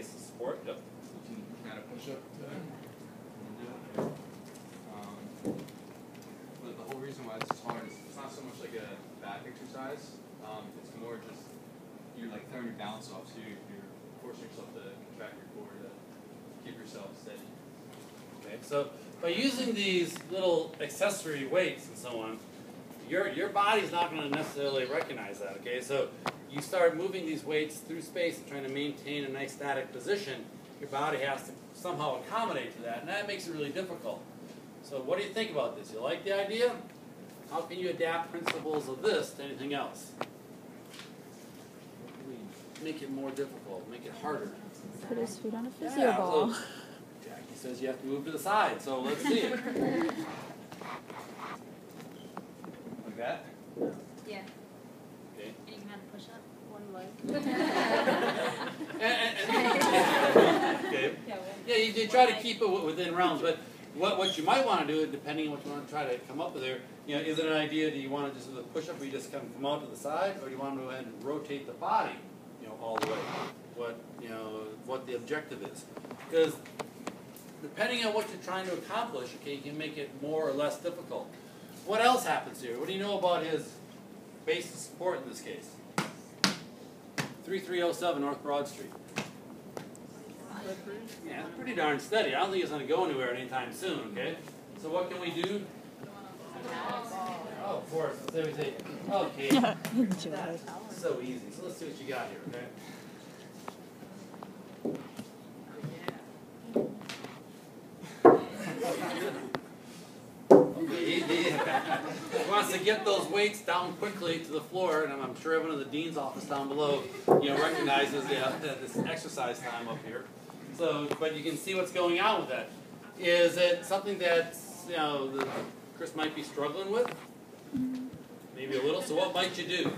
base of support. Yep. You can kind of push up to that. But the whole reason why this is hard is it's not so much like a back exercise. It's more just you're like throwing your balance off, so you're forcing yourself to contract your core to keep yourself steady. Okay, so by using these little accessory weights and so on, your body's not going to necessarily recognize that. Okay, so you start moving these weights through space and trying to maintain a nice static position. Your body has to somehow accommodate to that, and that makes it really difficult. So what do you think about this? You like the idea? How can you adapt principles of this to anything else? Make it more difficult, make it harder. Put his feet on a physio ball. So Jackie says you have to move to the side, so let's see it. Like that? Yeah. Okay. And you can have to push up one leg. Okay. Yeah, you try to keep it within realms, but what you might want to do, depending on what you want to try to come up with there, is it an idea, do you want to just do the push-up where you just come out to the side, or do you want to go ahead and rotate the body, all the way? What the objective is. Because depending on what you're trying to accomplish, okay, you can make it more or less difficult. What else happens here? What do you know about his base of support in this case? 3307 North Broad Street. Yeah, it's pretty darn steady. I don't think it's going to go anywhere anytime soon, okay? So what can we do? Oh, of course. Let's say we say, okay. So easy. So let's see what you got here, okay? He wants to get those weights down quickly to the floor, and I'm sure everyone in the dean's office down below, recognizes this exercise time up here. So, but you can see what's going on with that. Is it something that that Chris might be struggling with? Maybe a little. So, what might you do?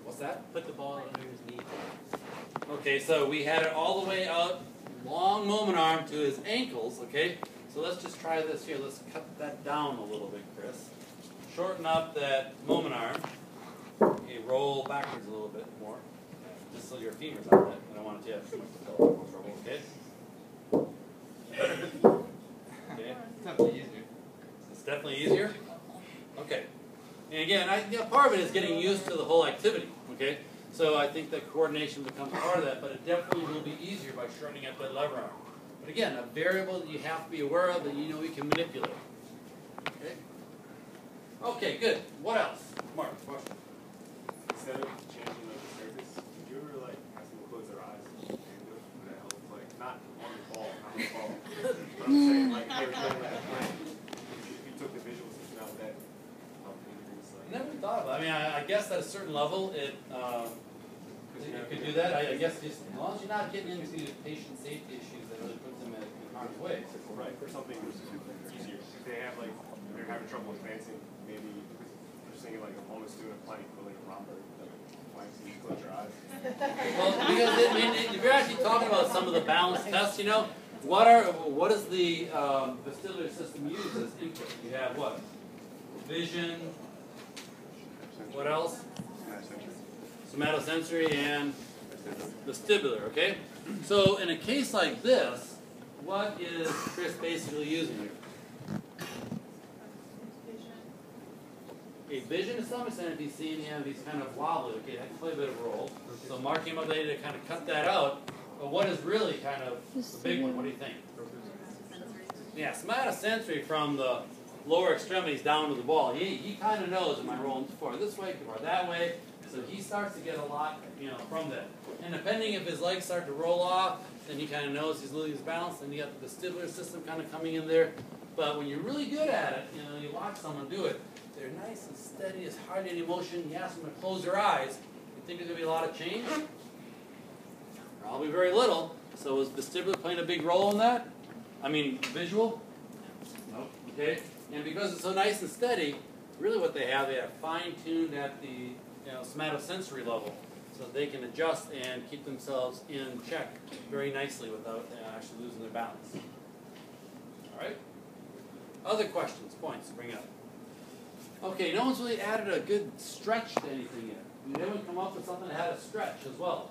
What's that? Put the ball under his knee. Okay, so we had it all the way out, long moment arm to his ankles, okay? So let's just try this here. Let's cut that down a little bit, Chris. Shorten up that moment arm. Okay, roll backwards a little bit more. Just so your femur's on it. I don't want it to have too much trouble, okay? Okay. It's definitely easier. It's definitely easier? Okay. And again, part of it is getting used to the whole activity, okay? So I think that coordination becomes part of that, but it definitely will be easier by shortening up that lever arm. But again, a variable that you have to be aware of that you can manipulate. Okay? Okay, good. What else? Mark, question. Instead of changing the surface, did you ever have someone close their eyes and do it? Would that help? Not on the ball, not on the ball. But I'm saying they were playing like a plan. If you took the visual system out, that helped increase. Never thought about it. I mean, I guess at a certain level, it could do that. I guess just as long as you're not getting into patient safety issues that really puts them in harm's way. Right, for something easier. If they have they're having trouble advancing, maybe just thinking I'm almost doing a plank, but a romper. Plank, so you close your eyes. Well, because if you're actually talking about some of the balance tests, what is the vestibular system used as input? You have what? Vision. What else? Somatosensory and vestibular, okay? So in a case like this, what is Chris basically using here? Okay, vision to some extent, if you see any of these kind of wobbly, okay, that can play a bit of a role. So Mark came up later to kind of cut that out. But what is really kind of the big one? What do you think? Yeah, somatosensory from the lower extremities down to the ball. He kind of knows, am I rolling this way or that way? So he starts to get a lot, from that. And depending if his legs start to roll off, then he kind of knows he's losing his balance, and you got the vestibular system kind of coming in there. But when you're really good at it, you watch someone do it, they're nice and steady, there's hardly any motion. You ask them to close their eyes, you think there's going to be a lot of change? Probably very little. So is vestibular playing a big role in that? I mean, visual? Nope. Okay? And because it's so nice and steady, really what they have fine-tuned at the somatosensory level, so they can adjust and keep themselves in check very nicely without actually losing their balance. All right? Other questions, points to bring up? Okay, no one's really added a good stretch to anything yet. We haven't come up with something that had a stretch as well.